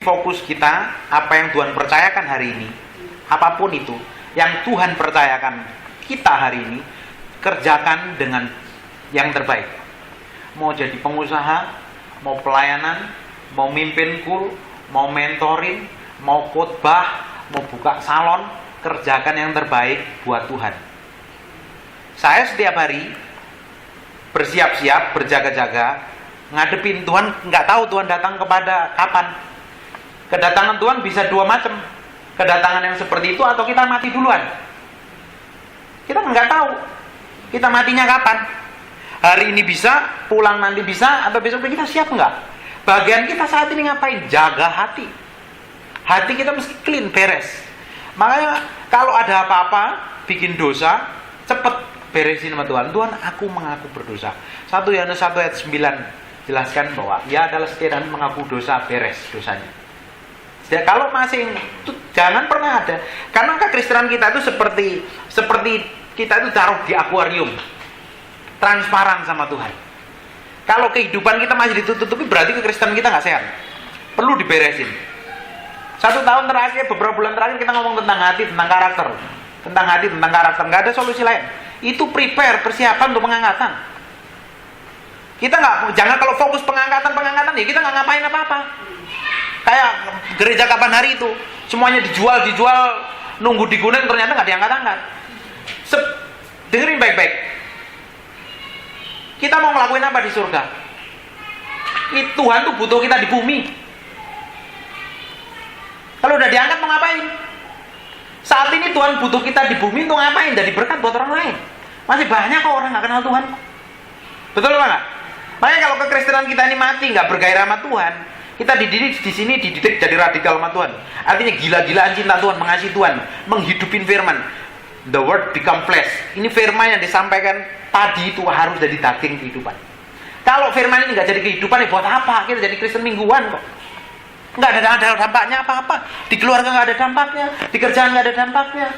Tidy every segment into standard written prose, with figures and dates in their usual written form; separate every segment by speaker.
Speaker 1: Fokus kita, apa yang Tuhan percayakan hari ini, apapun itu yang Tuhan percayakan kita hari ini, kerjakan dengan yang terbaik. Mau jadi pengusaha, mau pelayanan, mau mimpin kul, mau mentoring, mau khotbah, mau buka salon, kerjakan yang terbaik buat Tuhan. Saya setiap hari bersiap-siap, berjaga-jaga, ngadepin Tuhan. Nggak tahu Tuhan datang kepada kapan. Kedatangan Tuhan bisa dua macam. Kedatangan yang seperti itu atau kita mati duluan. Kita nggak tahu kita matinya kapan. Hari ini bisa, pulang nanti bisa, atau besok kita siap nggak? Bagian kita saat ini ngapain? Jaga hati. Hati kita mesti clean, beres. Makanya kalau ada apa-apa, bikin dosa, cepet beresin sama Tuhan. Tuhan, aku mengaku berdosa. 1 Yohanes 1 ayat 9 jelaskan bahwa ia adalah setia dan mengaku dosa, beres dosanya. Ya, kalau masih itu jangan pernah ada. Karena kekristenan kita itu seperti kita itu taruh di akuarium, transparan sama Tuhan. Kalau kehidupan kita masih ditutupi, berarti kekristenan kita nggak sehat. Perlu diberesin. 1 tahun terakhir, beberapa bulan terakhir kita ngomong tentang hati, tentang karakter, tentang hati, tentang karakter. Nggak ada solusi lain. Itu prepare, persiapan untuk pengangkatan. Kita jangan kalau fokus pengangkatan ya kita nggak ngapain apa-apa. Kayak gereja kapan hari itu, semuanya dijual, nunggu digunain, ternyata nggak diangkat-angkat. Dengerin baik-baik. Kita mau ngelakuin apa di surga? Tuhan tuh butuh kita di bumi. Kalau udah diangkat mau ngapain? Saat ini Tuhan butuh kita di bumi untuk ngapain? Jadi berkat buat orang lain. Masih banyak kok orang nggak kenal Tuhan. Betul nggak? Makanya kalau kekristenan kita ini mati, nggak bergairah sama Tuhan, kita dididik di sini, dididik jadi radikal sama Tuhan. Artinya gila-gilaan cinta Tuhan, mengasihi Tuhan, menghidupin firman. The word become flesh. Ini firman yang disampaikan tadi itu harus jadi daging kehidupan. Kalau firman ini nggak jadi kehidupan, buat apa? Kita jadi Kristen mingguan kok. Nggak ada dampaknya apa-apa. Di keluarga nggak ada dampaknya, di kerjaan nggak ada dampaknya.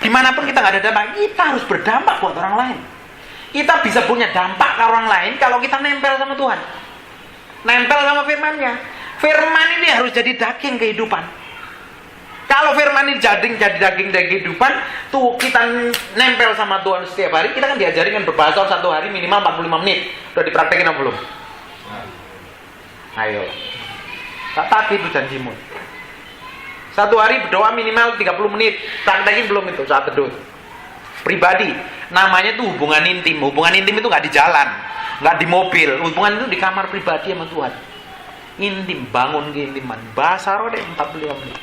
Speaker 1: Dimanapun kita nggak ada dampak, kita harus berdampak buat orang lain. Kita bisa punya dampak ke orang lain kalau kita nempel sama Tuhan, nempel sama firman-Nya. Firman ini harus jadi daging kehidupan. Kalau firman ini jadi daging kehidupan, tuh kita nempel sama Tuhan setiap hari. Kita kan diajarin kan berbahasa 1 hari minimal 45 menit. Udah dipraktekin apa belum? Ayo. Tak tagih itu janjimu. 1 hari berdoa minimal 30 menit. Praktekin belum itu saat teduh. Pribadi, namanya tuh hubungan intim. Hubungan intim itu nggak di jalan, nggak di mobil. Hubungan itu di kamar pribadi sama Tuhan. Intim, bangun keintiman. Bahasa roh deh 45 menit.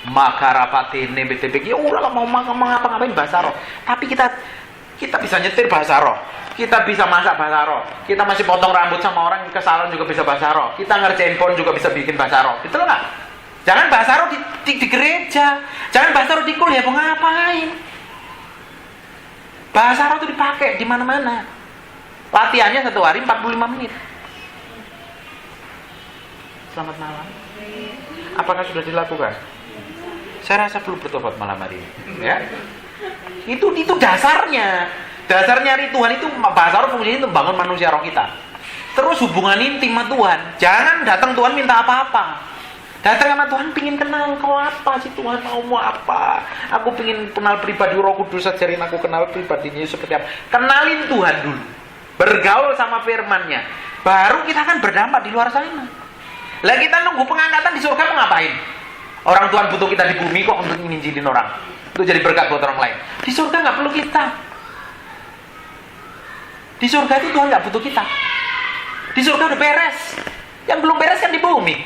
Speaker 1: Maka rapati nebetebeki, udah mau ngapa-ngapain bahasa roh. Tapi kita bisa nyetir bahasa roh. Kita bisa masak bahasa roh. Kita masih potong rambut sama orang ke salon juga bisa bahasa roh. Kita ngerjain phone juga bisa bikin bahasa roh. Betul nggak? Jangan bahasa roh di gereja. Jangan bahasa roh di kuliah, mau ngapain? Bahasa roh itu dipakai di mana-mana. Latihannya 1 hari 45 menit. Selamat malam. Apakah sudah dilakukan? Saya rasa perlu bertobat malam hari ini. Ya. Itu dasarnya. Dasarnya dari Tuhan itu bahasa roh fungsinya itu membangun manusia roh kita. Terus hubungan intim sama Tuhan. Jangan datang Tuhan minta apa-apa. Datang sama Tuhan pingin kenal kau apa sih Tuhan, mau apa? Aku pingin kenal pribadi Roh Kudus, ajarin aku kenal pribadinya seperti apa. Kenalin Tuhan dulu. Bergaul sama firman-Nya. Baru kita akan berdampak di luar sana. Lah kita nunggu pengangkatan di surga mau ngapain? Orang Tuhan butuh kita di bumi kok untuk nginjilin orang. Untuk jadi berkat buat orang lain. Di surga nggak perlu kita. Di surga itu Tuhan nggak butuh kita. Di surga udah beres. Yang belum beres kan di bumi.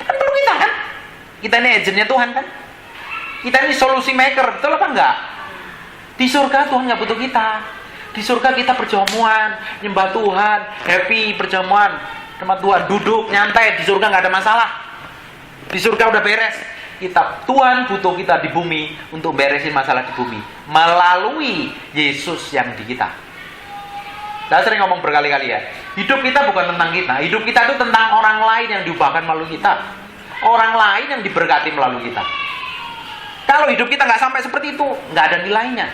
Speaker 1: Kan perlu kita kan? Kita ini agennya Tuhan kan? Kita ini solusi maker, betul apa enggak? Di surga Tuhan nggak butuh kita. Di surga kita perjamuan, nyembah Tuhan, happy perjamuan sama Tuhan, duduk nyantai. Di surga nggak ada masalah. Di surga udah beres. Tuhan butuh kita di bumi untuk beresin masalah di bumi melalui Yesus yang di kita. Saya sering ngomong berkali-kali ya, hidup kita bukan tentang kita. Hidup kita itu tentang orang lain yang diubahkan melalui kita. Orang lain yang diberkati melalui kita. Kalau hidup kita nggak sampai seperti itu, nggak ada nilainya.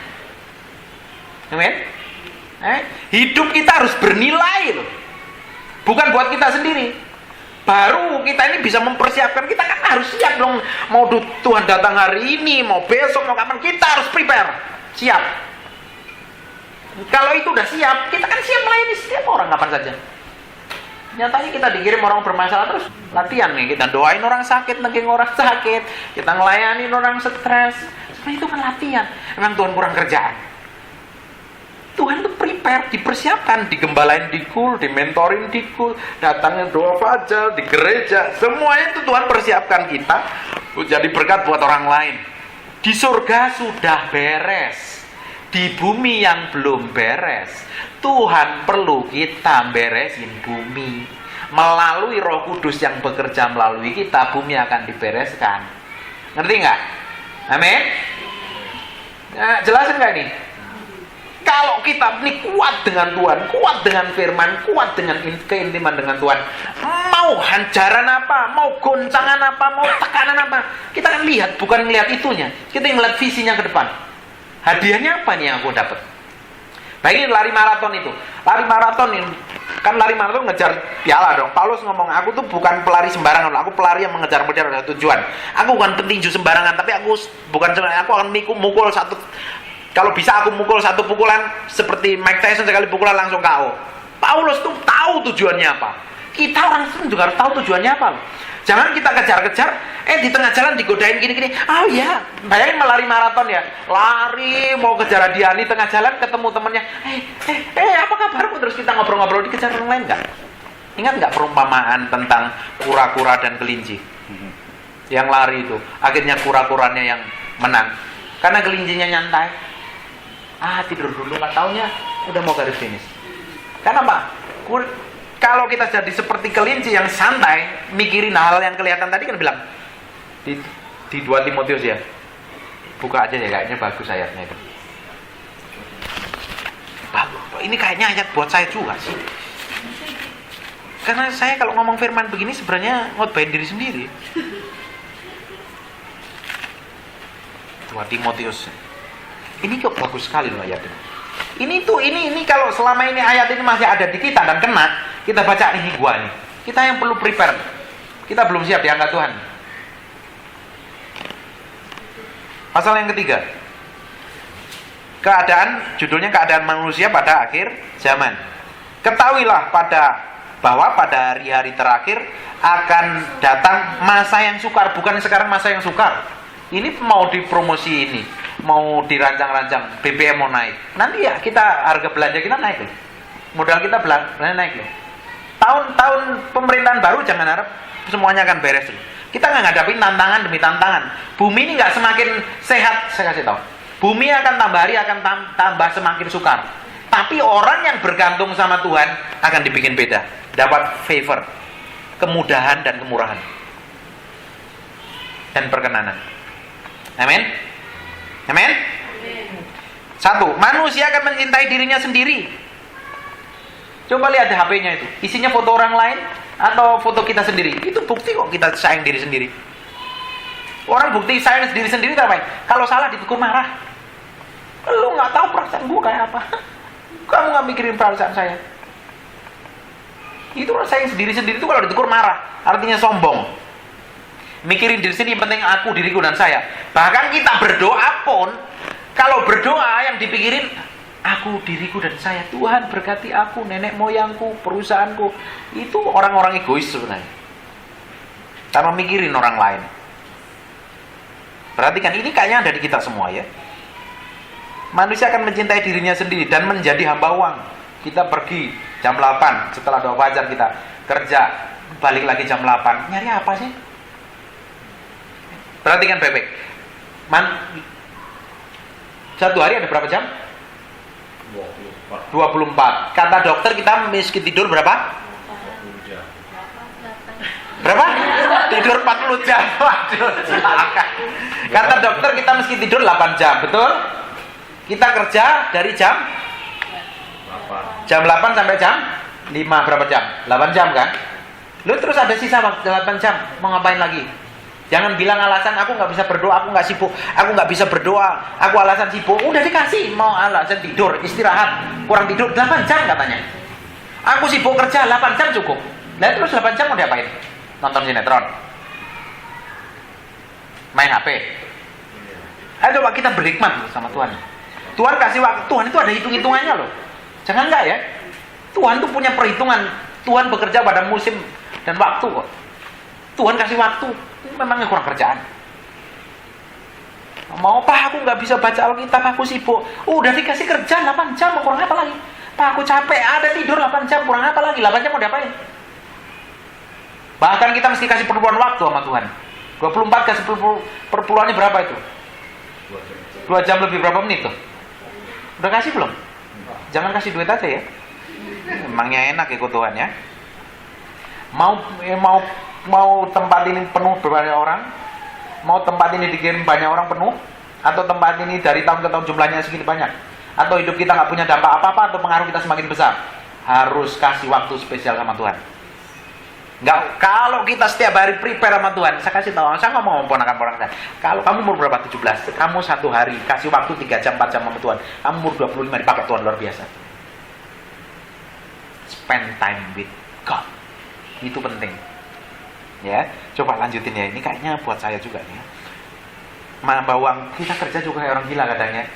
Speaker 1: Amin? Hidup kita harus bernilai loh. Bukan buat kita sendiri. baru kita ini bisa mempersiapkan. Kita kan harus siap dong. Mau Tuhan datang hari ini, mau besok, mau kapan, kita harus prepare, siap. Kalau itu udah siap, kita kan siap melayani setiap orang kapan saja. Nyatanya kita dikirim orang bermasalah terus latihan nih, kita doain orang sakit, nengking orang sakit, kita ngelayanin orang stres. Sebenarnya itu kan latihan. Memang Tuhan kurang kerjaan. Tuhan tuh prepare, dipersiapkan, digembalain di kul, dimentorin di kul, datangnya doa fajar di gereja, semuanya itu Tuhan persiapkan kita jadi berkat buat orang lain. Di surga sudah beres, di bumi yang belum beres. Tuhan perlu kita beresin bumi. Melalui Roh Kudus yang bekerja melalui kita, bumi akan dibereskan. Ngerti nggak? Amin. Nah, jelasin nggak ini? Kalau kita ini kuat dengan Tuhan, kuat dengan firman, kuat dengan keintiman dengan Tuhan, mau hancaran apa, mau goncangan apa, mau tekanan apa, kita kan lihat, bukan melihat itunya, kita ngeliat visinya ke depan. Hadiahnya apa nih yang aku dapat? Baik, lari maraton itu, lari maraton ini kan lari maraton ngejar piala dong. Paulus ngomong, aku tuh bukan pelari sembarangan, aku pelari yang mengejar tujuan. Aku bukan petinju sembarangan, tapi aku bukan sembarangan, aku akan mukul satu. Kalau bisa aku mukul satu pukulan seperti Mike Tyson sekali pukulan langsung KO. Paulus tuh tahu tujuannya apa. Kita orang Kristen juga harus tahu tujuannya apa. Jangan kita kejar-kejar, di tengah jalan digodain gini-gini. Oh ya, bayangin melari maraton ya. Lari mau kejar hadiah di tengah jalan ketemu temennya. Apa kabarmu? Terus kita ngobrol-ngobrol dikejar orang lain nggak? Ingat nggak perumpamaan tentang kura-kura dan kelinci? Yang lari itu, akhirnya kura-kuranya yang menang. Karena kelincinya nyantai. Tidur dulu, nggak taunya udah mau garis finish. Karena apa? Kalau kita jadi seperti kelinci yang santai, mikirin hal yang kelihatan tadi kan bilang di 2 Timotius ya. Buka aja ya, kayaknya bagus ayatnya itu. Bagus. Ini kayaknya ayat buat saya juga sih. Karena saya kalau ngomong firman begini sebenarnya ngotbain diri sendiri. 2 Timotius. Ini kok bagus sekali loh ayat ini. Ini kalau selama ini ayat ini masih ada di kita dan kena, kita baca ini gua nih. Kita yang perlu prepare. Kita belum siap diangkat Tuhan. Pasal yang ketiga. Judulnya keadaan manusia pada akhir zaman. Ketahuilah bahwa pada hari-hari terakhir akan datang masa yang sukar, bukan sekarang masa yang sukar. Ini mau dipromosi ini, mau dirancang-rancang, BBM mau naik. Nanti ya harga belanja kita naik loh. Modal kita belanja naik loh. Tahun-tahun pemerintahan baru jangan harap semuanya akan beres loh. Kita nggak ngadapin tantangan demi tantangan. Bumi ini nggak semakin sehat, saya kasih tahu. Bumi akan tambah hari akan tambah semakin sukar. Tapi orang yang bergantung sama Tuhan akan dibikin beda, dapat favor, kemudahan dan kemurahan dan perkenanan. Amin. Amin. 1. Manusia akan mencintai dirinya sendiri. Coba lihat HP-nya itu, isinya foto orang lain atau foto kita sendiri. Itu bukti kok kita sayang diri sendiri. Orang bukti sayang diri sendiri apa? Kalau salah ditegur marah. Lu nggak tahu perasaan gue kayak apa. Kamu nggak mikirin perasaan saya. Itu sayang diri sendiri itu kalau ditegur marah, artinya sombong. Mikirin diri sendiri, penting aku, diriku dan saya. Bahkan kita berdoa pun, kalau berdoa yang dipikirin aku, diriku dan saya. Tuhan berkati aku, nenek moyangku, perusahaanku. Itu orang-orang egois sebenarnya. Tanpa mikirin orang lain. Perhatikan, ini kayaknya ada di kita semua ya. Manusia akan mencintai dirinya sendiri dan menjadi hamba uang. Kita pergi jam 8 setelah doa fajar, kita kerja, balik lagi jam 8. Nyari apa sih? Perhatikan baik-baik. Satu hari ada berapa jam? 24. Kata dokter kita meski tidur berapa? Berapa? Tidur 40 jam. Waduh, kata dokter kita meski tidur 8 jam, betul? Kita kerja dari jam 8 sampai jam 5, berapa jam? 8 jam kan? Lu terus ada sisa waktu 8 jam, mau ngapain lagi? Jangan bilang alasan aku nggak bisa berdoa, aku nggak sibuk, aku nggak bisa berdoa, aku alasan sibuk. Udah dikasih, mau alasan tidur, istirahat, kurang tidur 8 jam katanya. Aku sibuk kerja 8 jam cukup. Nah terus 8 jam mau diapain? Nonton sinetron, main HP. Ayo coba kita berhikmat sama Tuhan. Tuhan kasih waktu. Tuhan itu ada hitung-hitungannya loh. Jangan enggak ya. Tuhan tuh punya perhitungan. Tuhan bekerja pada musim dan waktu kok. Tuhan kasih waktu. Memangnya kurang kerjaan. Mau Pak, aku nggak bisa baca Alkitab, aku sibuk. Udah dikasih kerja 8 jam, kurang apa lagi? Pak, aku capek, ada tidur 8 jam, kurang apa lagi? 8 jam mau diapain? Bahkan kita mesti kasih perpuluhan waktu sama Tuhan. 24 kasih perpuluhannya berapa itu? 2 jam lebih berapa menit tuh? Udah kasih belum? Jangan kasih duit aja ya. Emangnya enak ikut Tuhan ya. Mau tempat ini penuh banyak orang, mau tempat ini dikirim banyak orang penuh, atau tempat ini dari tahun ke tahun jumlahnya segitu banyak, atau hidup kita nggak punya dampak apa-apa, atau pengaruh kita semakin besar, harus kasih waktu spesial sama Tuhan. Nggak, kalau kita setiap hari prepare sama Tuhan, saya kasih tahu, saya ngomong sama ponakan-ponakan saya, kalau kamu umur berapa 17, kamu satu hari kasih waktu 3 jam 4 jam sama Tuhan, kamu umur 25 dipakai Tuhan luar biasa. Spend time with God, itu penting. Ya, coba lanjutin ya, ini kayaknya buat saya juga nih. Bawang kita kerja juga kayak orang gila kadangnya.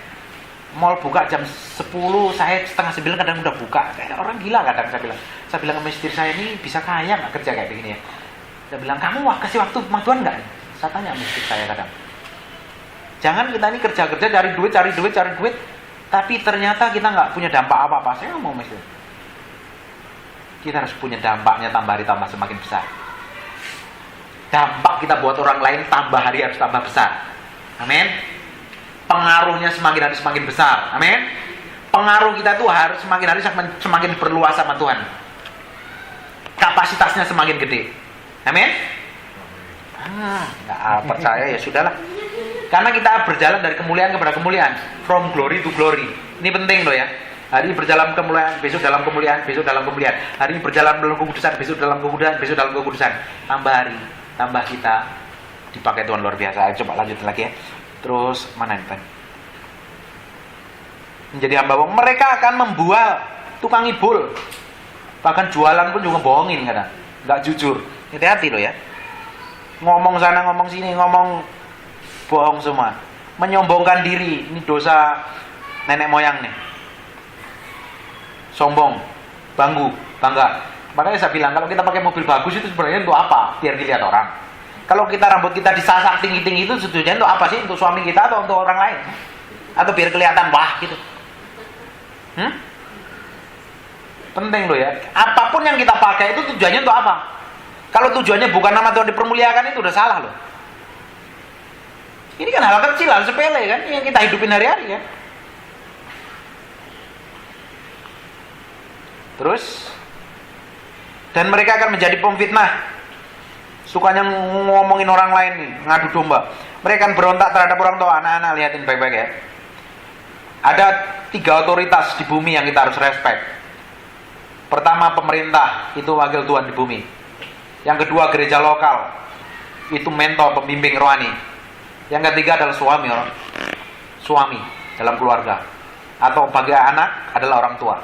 Speaker 1: Mall buka jam 10, saya setengah 9 kadang udah buka. Kayak orang gila kadang saya bilang sama istri saya, ini bisa kaya nggak kerja kayak begini ya? Saya bilang, kamu kasih waktu sama Tuhan nggak? Saya tanya sama istri saya kadang. Jangan kita ini kerja-kerja cari duit, tapi ternyata kita nggak punya dampak apa-apa. Saya ngomong sama istri, kita harus punya dampaknya, tambah hari tambah semakin besar. Dampak kita buat orang lain tambah hari harus tambah besar. Amin. Pengaruhnya semakin hari semakin besar. Amin. Pengaruh kita tuh harus semakin hari semakin berluas sama Tuhan. Kapasitasnya semakin gede. Amin. Nggak percaya ya sudahlah. Karena kita berjalan dari kemuliaan kepada kemuliaan, from glory to glory. Ini penting loh ya. Hari ini berjalan kemuliaan, besok dalam kemuliaan, besok dalam kemuliaan. Hari ini berjalan dalam kekudusan, besok dalam kekudusan, besok dalam kekudusan. Tambah hari, tambah kita dipakai Tuhan luar biasa. Ayo, coba lanjutin lagi ya. Terus mana ini? Menjadi hamba bohong, mereka akan membual tukang ibul. Bahkan jualan pun juga bohongin kadang. Nggak jujur. Hati-hati loh ya. Ngomong sana, ngomong sini, ngomong bohong semua. Menyombongkan diri, ini dosa nenek moyang nih. Sombong, bangga. Makanya saya bilang, kalau kita pakai mobil bagus itu sebenarnya untuk apa? Biar dilihat orang. Kalau kita rambut kita disasak tinggi-tinggi itu sebetulnya untuk apa sih? Untuk suami kita atau untuk orang lain? Atau biar kelihatan wah gitu. Penting loh ya. Apapun yang kita pakai itu tujuannya untuk apa? Kalau tujuannya bukan nama Tuhan dipermuliakan, itu udah salah loh. Ini kan hal kecil, hal sepele kan, yang kita hidupin hari-hari kan. Terus, dan mereka akan menjadi pemfitnah. Sukanya ngomongin orang lain nih, ngadu domba. Mereka akan berontak terhadap orang tua. Anak-anak lihatin baik-baik ya. Ada 3 otoritas di bumi yang kita harus respect. Pertama, pemerintah, itu wakil Tuhan di bumi. Yang kedua, gereja lokal, itu mentor, pembimbing rohani. Yang ketiga adalah suami dalam keluarga. Atau bagi anak adalah orang tua.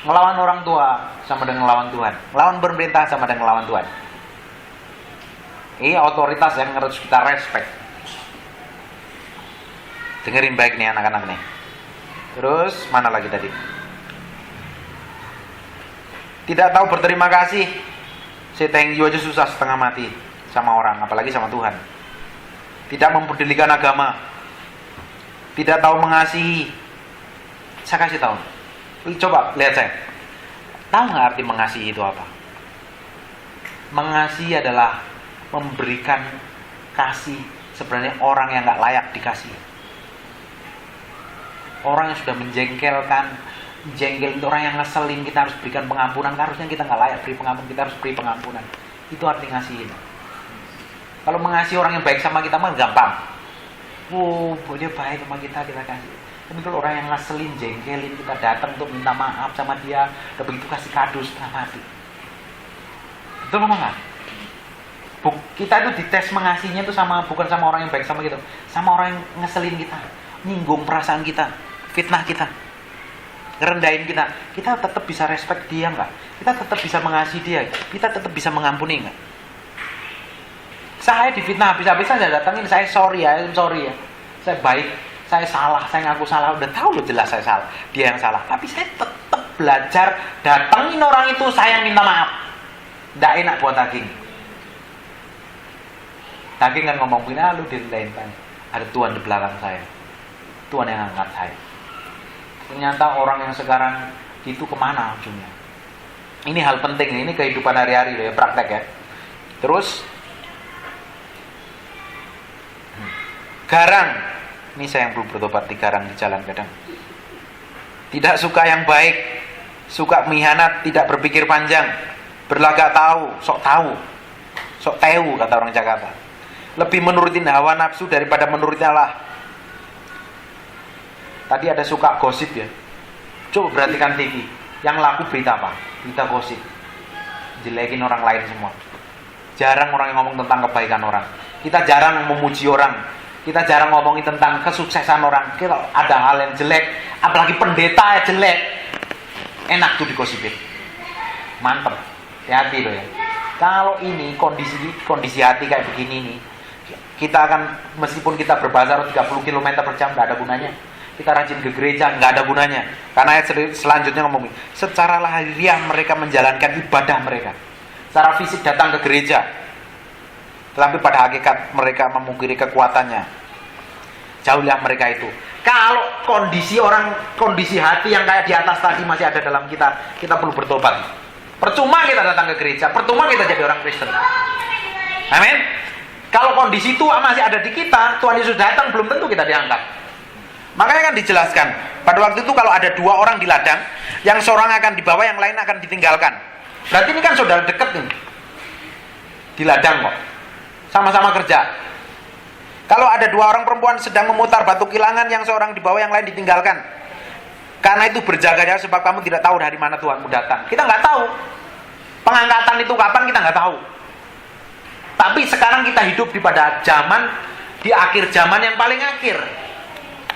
Speaker 1: Ngelawan orang tua sama dengan ngelawan Tuhan. Ngelawan pemerintah sama dengan ngelawan Tuhan. Ini otoritas yang harus kita respect. Dengerin baik nih anak-anak nih. Terus mana lagi tadi? Tidak tahu berterima kasih. Say thank you aja susah setengah mati sama orang, apalagi sama Tuhan. Tidak mempedulikan agama. Tidak tahu mengasihi. Saya kasih tahu. Coba lihat saya. Tahu nggak arti mengasihi itu apa? Mengasihi adalah memberikan kasih sebenarnya orang yang nggak layak dikasih. Orang yang sudah menjengkelkan, jengkel itu orang yang ngeselin, kita harus berikan pengampunan. Harusnya kita nggak layak beri pengampunan, kita harus beri pengampunan. Itu arti ngasihin. Kalau mengasihi orang yang baik sama kita mah gampang. Dia baik sama kita kasih. Tapi kalau orang yang ngeselin, jengkelin, kita datang untuk minta maaf sama dia, udah begitu kasih kado setengah mati. Betul apa enggak? Kita itu dites mengasihinya itu bukan sama orang yang baik sama kita, sama orang yang ngeselin kita, nyinggung perasaan kita, fitnah kita, ngerendahin kita. Kita tetap bisa respect dia enggak? Kita tetap bisa mengasihi dia, kita tetap bisa mengampuni enggak? Saya difitnah habis-habisan, saya datangin, saya sorry ya, saya baik, saya salah, saya ngaku salah, udah tahu loh jelas saya salah, dia yang salah, tapi saya tetap belajar datangin orang itu, saya minta maaf. Nggak enak buat daging. Daging kan ngomong begini, lu dilainkan, ada Tuhan di belakang saya, Tuhan yang angkat saya. Ternyata orang yang sekarang itu kemana ujungnya? Ini hal penting, ini kehidupan hari-hari ya, praktek ya. Terus garang, ini saya yang belum bertobat di garang di jalan kadang. Tidak suka yang baik, suka mengkhianat, tidak berpikir panjang, berlagak tahu, sok tahu kata orang Jakarta. Lebih menurutin hawa nafsu daripada menuruti Allah. Tadi ada suka gosip ya. Coba perhatikan TV, yang laku berita apa? Berita gosip, jelekin orang lain semua. Jarang orang yang ngomong tentang kebaikan orang. Kita jarang memuji orang. Kita jarang ngomongin tentang kesuksesan orang. Kalau ada hal yang jelek, apalagi pendeta yang jelek, enak tuh digosipin. Mantep. Hati-hati loh ya. Kalau ini kondisi hati kayak begini nih, kita akan, meskipun kita berbahasa 30 km per jam, nggak ada gunanya. Kita rajin ke gereja, nggak ada gunanya. Karena ayat selanjutnya ngomongin, secara lahiriah mereka menjalankan ibadah mereka. Secara fisik datang ke gereja, tetapi pada hakikat mereka memungkiri kekuatannya. Jauhlah mereka itu. Kalau kondisi hati yang kayak di atas tadi masih ada dalam kita perlu bertobat. Percuma kita datang ke gereja, percuma kita jadi orang Kristen. Amin. Kalau kondisi itu masih ada di kita, Tuhan Yesus datang, belum tentu kita diangkat. Makanya kan dijelaskan, pada waktu itu kalau ada 2 orang di ladang, yang seorang akan dibawa, yang lain akan ditinggalkan. Berarti ini kan saudara deket nih, di ladang kok, sama-sama kerja. Kalau ada 2 orang perempuan sedang memutar batu kilangan, yang seorang dibawa, yang lain ditinggalkan. Karena itu berjaga-jaga, sebab kamu tidak tahu dari mana Tuhanmu datang. Kita nggak tahu pengangkatan itu kapan, kita nggak tahu. Tapi sekarang kita hidup di akhir zaman yang paling akhir.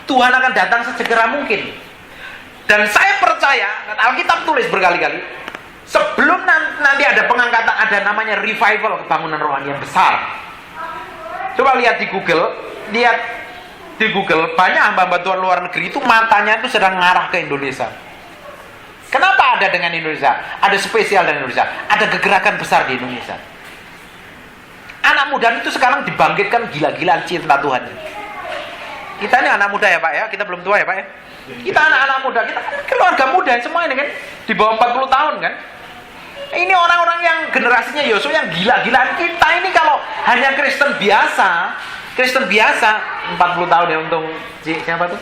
Speaker 1: Tuhan akan datang sesegera mungkin. Dan saya percaya, Alkitab tulis berkali-kali, sebelum nanti ada pengangkatan, ada namanya revival, kebangunan rohani yang besar. Coba lihat di Google, banyak hamba-hamba Tuhan luar negeri itu matanya itu sedang ngarah ke Indonesia. Kenapa ada dengan Indonesia? Ada spesial dengan Indonesia. Ada kegerakan besar di Indonesia. Anak muda itu sekarang dibangkitkan gila-gilaan cinta Tuhan. Kita ini anak muda ya Pak ya, kita belum tua ya Pak ya. Kita anak-anak muda, kita keluarga muda semua ini kan, di bawah 40 tahun kan. Ini orang-orang yang generasinya Yosua yang gila-gilaan. Kita ini kalau hanya Kristen biasa 40 tahun ya, untung siapa tuh?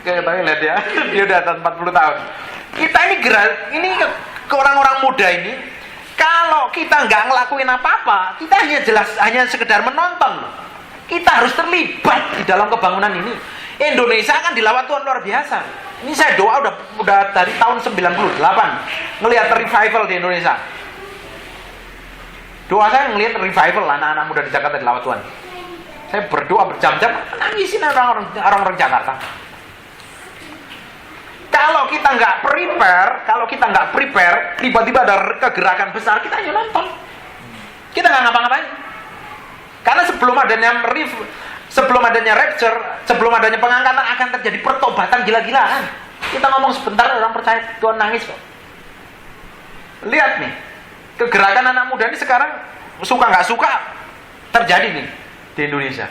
Speaker 1: Kayak lihat ya, dia udah atas 40 tahun. Kita ini ke orang-orang muda ini, kalau kita nggak ngelakuin apa-apa, kita hanya sekedar menonton. Kita harus terlibat di dalam kebangunan ini. Indonesia kan dilawat Tuhan luar biasa. Ini saya doa udah dari tahun 98 ngelihat revival di Indonesia. Doa saya ngelihat revival anak-anak muda di Jakarta dilawat Tuhan. Saya berdoa berjam-jam, nangisin orang-orang Jakarta. Kalau kita nggak prepare, tiba-tiba ada kegerakan besar, kita hanya nonton. Kita nggak ngapa-ngapain. Karena sebelum adanya rapture, sebelum adanya pengangkatan akan terjadi pertobatan gila-gilaan. Kita ngomong sebentar, orang percaya, Tuhan nangis kok. Lihat nih, kegerakan anak muda ini sekarang suka nggak suka terjadi nih di Indonesia.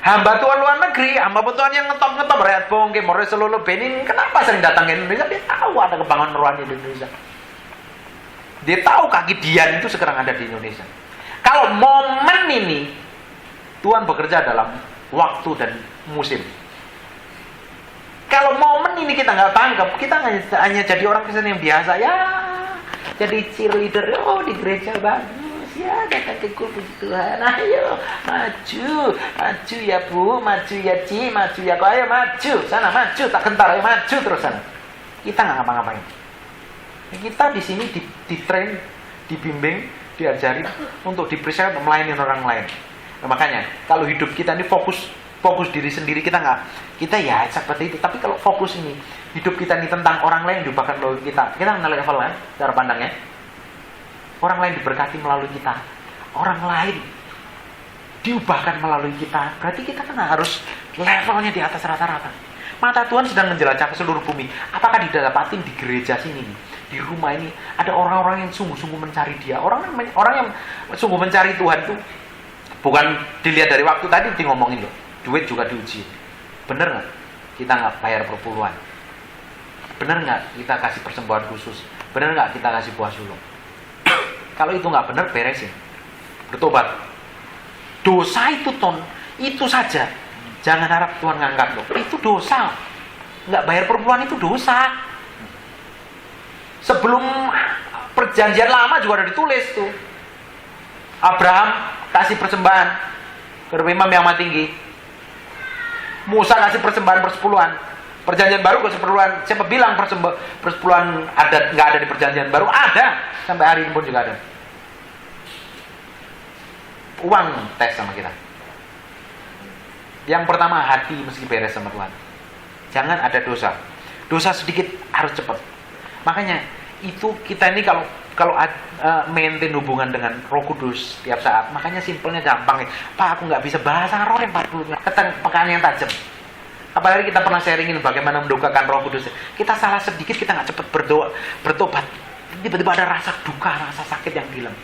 Speaker 1: Hamba Tuhan luar negeri, hamba Tuhan yang ngetop rakyat bongke, more seluruh Benin, kenapa sering datang ke Indonesia? Dia tahu ada kebangunan rohani di Indonesia. Dia tahu kaki Dian itu sekarang ada di Indonesia. Kalau momen ini Tuhan bekerja dalam waktu dan musim. Kalau momen ini kita nggak tangkap, kita hanya jadi orang Kristen yang biasa ya, jadi cheerleader. Oh, di gereja bagus ya, datang ke puji Tuhan. Ayo maju ya Bu, maju ya Ci, maju ya kok, ayo maju sana, maju tak gentar, ayo maju terus sana. Kita nggak ngapa-ngapain. Kita di sini di train, dibimbing, diajari untuk dipersiapkan untuk melayani orang lain. Nah, makanya kalau hidup kita ini fokus diri sendiri, kita ya seperti itu. Tapi kalau fokus ini hidup kita ini tentang orang lain, bahkan melalui kita kenal level kan cara pandangnya. Orang lain diberkati melalui kita. Orang lain diubahkan melalui kita, berarti kita kan harus levelnya di atas rata-rata. Mata Tuhan sedang menjelajah ke seluruh bumi. Apakah didapatin di gereja sini nih, di rumah ini ada orang-orang yang sungguh-sungguh mencari Dia, orang yang sungguh mencari Tuhan itu bukan dilihat dari waktu tadi ngomongin loh, duit juga diuji. Bener nggak kita nggak bayar perpuluhan? Bener nggak kita kasih persembahan khusus? Bener nggak kita kasih buah sulung? Kalau itu nggak bener, beresin, bertobat. Dosa itu itu saja. Jangan harap Tuhan ngangkat loh. Itu dosa. Nggak bayar perpuluhan itu dosa. Sebelum perjanjian lama juga ada ditulis tuh. Abraham kasih persembahan ke imam yang mati tinggi. Musa kasih persembahan persepuluhan. Perjanjian baru persepuluhan. Siapa bilang persepuluhan ada nggak ada di perjanjian baru? Ada. Sampai hari ini pun juga ada. Uang tes sama kita. Yang pertama, hati mesti beres sama Tuhan. Jangan ada dosa. Dosa sedikit harus cepat. Makanya itu kita ini kalau maintain hubungan dengan Roh Kudus tiap saat, makanya simpelnya gampang. Pak, aku nggak bisa bahasa roh yang 40 pekaan yang tajam. Apalagi kita pernah sharingin bagaimana mendukakan Roh Kudus. Kita salah sedikit, kita nggak cepat bertobat. Tiba-tiba ada rasa duka, rasa sakit yang hilang.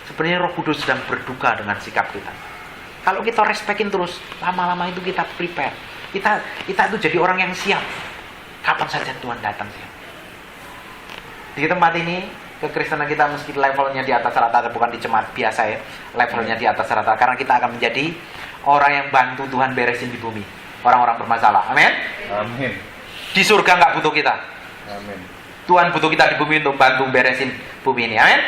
Speaker 1: Sebenarnya Roh Kudus sedang berduka dengan sikap kita. Kalau kita respekin terus, lama-lama itu kita prepare. Kita itu jadi orang yang siap. Kapan saja Tuhan datang siap. Di tempat ini, kekristenan kita meski levelnya di atas rata-rata, bukan di jemaat biasa ya, levelnya di atas rata, karena kita akan menjadi orang yang bantu Tuhan beresin di bumi orang-orang bermasalah. Amin.
Speaker 2: Amin.
Speaker 1: Di surga nggak butuh kita.
Speaker 2: Amin.
Speaker 1: Tuhan butuh kita di bumi untuk bantu beresin bumi ini. Amin.